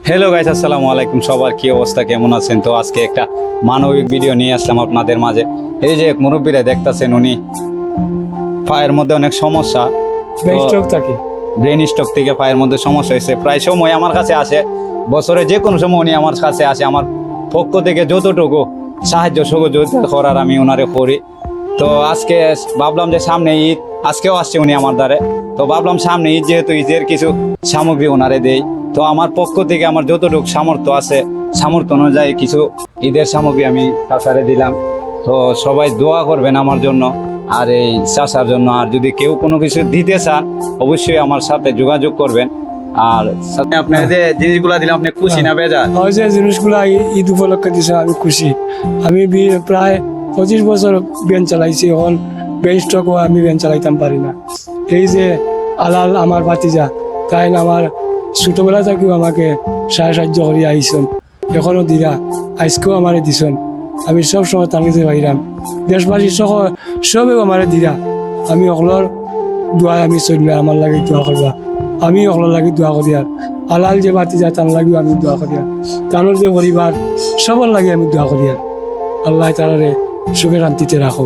Hello guys, আসসালামু আলাইকুম। সবার কি অবস্থা, কেমন আছেন? তো আজকে একটা মানবিক ভিডিও নিয়ে আসলাম আপনাদের মাঝে। এই যে মুরব্বীরা দেখতাছেন, উনি পায়ের মধ্যে অনেক সমস্যা, স্ট্রোক থাকে। ব্রেন স্ট্রোক থেকে পায়ের মধ্যে সমস্যা হয়েছে। প্রায় সময় আমার কাছে আসে, বছরে যে কোনো সময় উনি আমার কাছে আসে। আমার পক্ষ থেকে যতটুকু সাহায্য সহযোগিতা করার আমি ওনারে করি। তো আজকে ভাবলাম যে সামনে ঈদ, আজকেও আসছে উনি আমার দ্বারে। তো ভাবলাম সামনে ঈদ, যেহেতু ঈদের কিছু সামগ্রী ওনারে দেই। তো আমার পক্ষ থেকে আমার যতটুকু সামর্থ্য আছে, সামর্থ্য অনুযায়ী কিছু ঈদের সামগ্রী আমি চাচারে দিলাম। তো সবাই দোয়া করবেন আমার জন্য আর এই চাচার জন্য। আর যদি কেউ কোনো কিছু দিতে চান, অবশ্যই আমার সাথে যোগাযোগ করবেন। আর সাথে আপনার যে জিনিসগুলা দিলাম, আপনি খুশি না বেজার? ওই যে জিনিসগুলো ঈদ উপলক্ষে দিছে, আমি খুশি। আমি প্রায় 25 বছর ভ্যান চালাইছি, এখন ব্রেন স্ট্রোক আমি ভ্যান চালাইতাম পারি না। এই যে আলাল আমার ভাতিজা, তাই আমার ছোটবেলা থেকেও আমাকে সাহায্য করে আইসন, এখনো দিরা, আজকেও আমারে দিছন। আমি সব সময় টানিতে পাইলাম, দেশবাসী সবেও আমারে দিরা। আমি অকলর দোয়া আমি চললে আমার লাগে দোয়া করবা, আমি অকলর লাগে দোয়া করি। আর আলাল যে ভাতিজা তার লাগেও আমি দোয়া করি। আর তানোর যে পরিবার সবার লাগে আমি দোয়া করি। আর আল্লাহ তারারে সুখে শান্তিতে রাখো।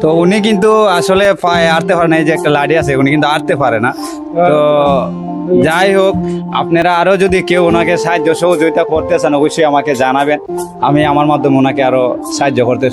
তো উনি কিন্তু আসলে পায়ে আটতে পারে না, এই যে একটা লাঠি আছে, উনি কিন্তু আটতে পারে না। তো যাই হোক, আপনারা আরো যদি কেউ ওনাকে সাহায্য সহযোগিতা করতে চান, অবশ্যই আমাকে জানাবেন। আমি আমার মাধ্যমে ওনাকে আরো সাহায্য করতে